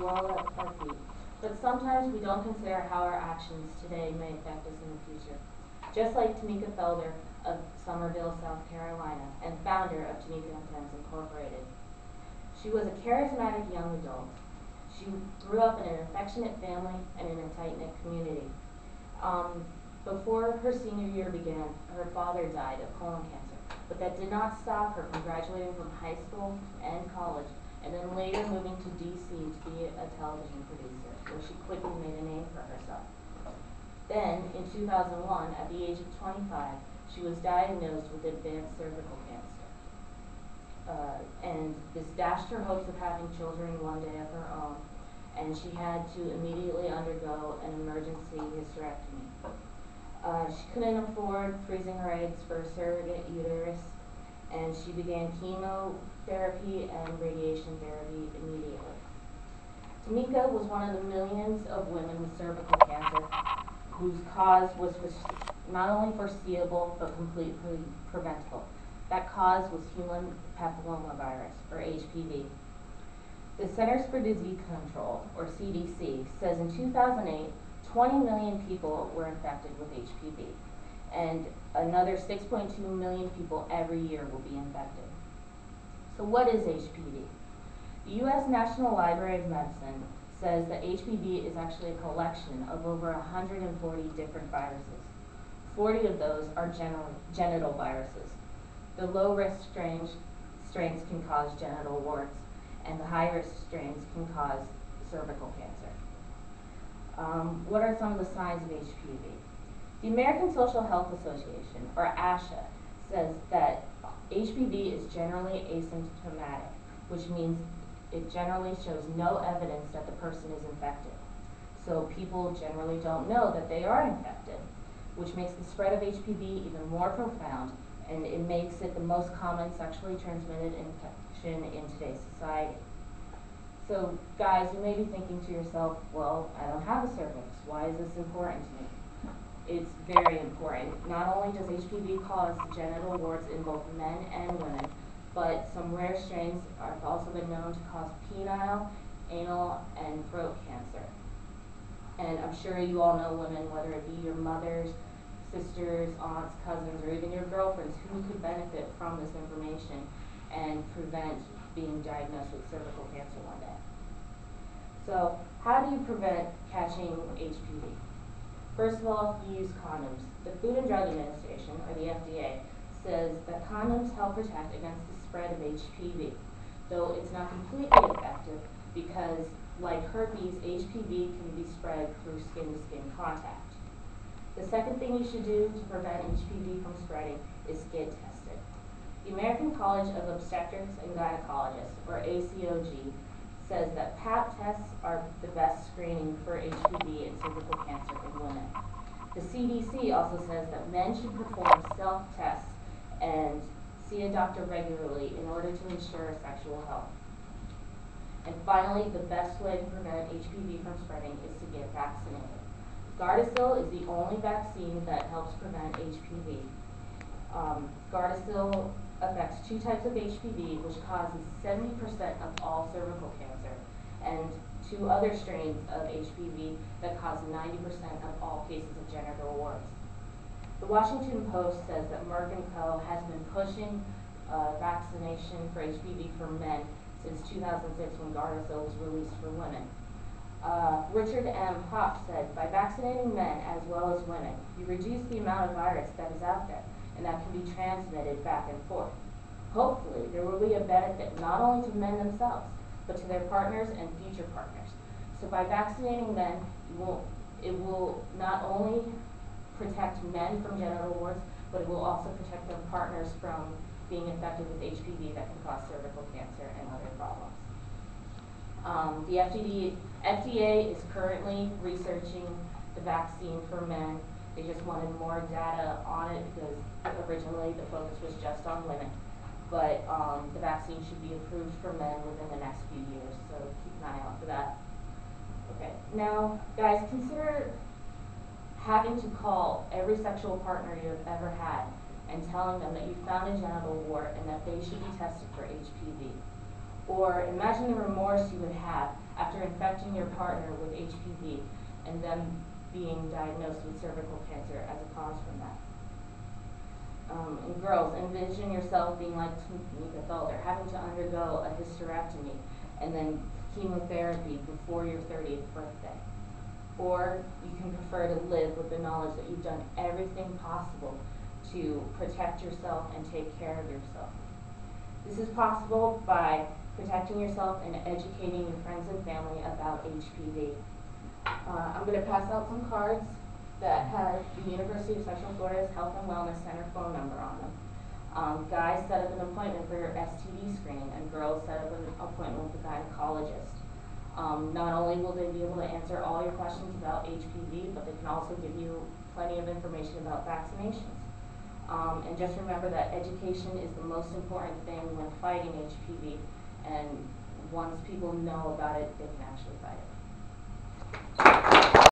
well at our feet. But sometimes we don't consider how our actions today may affect us in the future. Just like Tamika Felder of Summerville, South Carolina, and founder of Tamika and Friends Incorporated. She was a charismatic young adult. She grew up in an affectionate family and in a tight-knit community. Before her senior year began, her father died of colon cancer, but that did not stop her from graduating from high school and college, and then later moving to DC to be a television producer, where she quickly made a name for herself. Then, in 2001, at the age of 25, she was diagnosed with advanced cervical cancer. And this dashed her hopes of having children one day of her own, and she had to immediately undergo an emergency hysterectomy. She couldn't afford freezing her eggs for a surrogate uterus, and she began chemotherapy and radiation therapy immediately. Tamika was one of the millions of women with cervical cancer whose cause was not only foreseeable but completely preventable. That cause was human papillomavirus, or HPV. The Centers for Disease Control, or CDC, says in 2008, 20 million people were infected with HPV, and another 6.2 million people every year will be infected. So what is HPV? The U.S. National Library of Medicine says that HPV is actually a collection of over 140 different viruses. 40 of those are genital viruses. The low-risk strains can cause genital warts, and the high-risk strains can cause cervical cancer. What are some of the signs of HPV? The American Social Health Association, or ASHA, says that HPV is generally asymptomatic, which means it generally shows no evidence that the person is infected. So people generally don't know that they are infected, which makes the spread of HPV even more profound, and it makes it the most common sexually transmitted infection in today's society. So guys, you may be thinking to yourself, well, I don't have a cervix. Why is this important to me? It's very important. Not only does HPV cause genital warts in both men and women, but some rare strains have also been known to cause penile, anal, and throat cancer. And I'm sure you all know women, whether it be your mothers, sisters, aunts, cousins, or even your girlfriends, who could benefit from this information and prevent being diagnosed with cervical cancer one day. So how do you prevent catching HPV? First of all, you use condoms. The Food and Drug Administration, or the FDA, says that condoms help protect against the spread of HPV, though it's not completely effective because, like herpes, HPV can be spread through skin-to-skin contact. The second thing you should do to prevent HPV from spreading is get tested. The American College of Obstetrics and Gynecologists, or ACOG, says that Pap tests are the best screening for HPV and cervical cancer in women. The CDC also says that men should perform self-tests and see a doctor regularly in order to ensure sexual health. And finally, the best way to prevent HPV from spreading is to get vaccinated. Gardasil is the only vaccine that helps prevent HPV. Gardasil affects two types of HPV, which causes 70% of all cervical cancer, and two other strains of HPV that cause 90% of all cases of genital warts. The Washington Post says that Merck & Co. has been pushing vaccination for HPV for men since 2006 when Gardasil was released for women. Richard M. Hoff said, by vaccinating men as well as women, you reduce the amount of virus that is out there and that can be transmitted back and forth. Hopefully, there will be a benefit not only to men themselves, but to their partners and future partners. So by vaccinating men, it will not only protect men from genital warts, but it will also protect their partners from being infected with HPV that can cause cervical cancer and other problems. The FDA is currently researching the vaccine for men. They just wanted more data on it because originally the focus was just on women. But the vaccine should be approved for men within the next few years, so keep an eye out for that. Okay, now guys, consider having to call every sexual partner you have ever had and telling them that you found a genital wart and that they should be tested for HPV. Or imagine the remorse you would have after infecting your partner with HPV and them being diagnosed with cervical cancer as a cause from that. And girls, envision yourself being like Tamika Felder, having to undergo a hysterectomy and then chemotherapy before your 30th birthday. Or you can prefer to live with the knowledge that you've done everything possible to protect yourself and take care of yourself. This is possible by protecting yourself and educating your friends and family about HPV. I'm going to pass out some cards that have the University of Central Florida's Health and Wellness Center phone number on them. Guys, set up an appointment for your STD screening, and girls, set up an appointment with a gynecologist. Not only will they be able to answer all your questions about HPV, but they can also give you plenty of information about vaccinations. And just remember that education is the most important thing when fighting HPV, and once people know about it, they can actually fight it.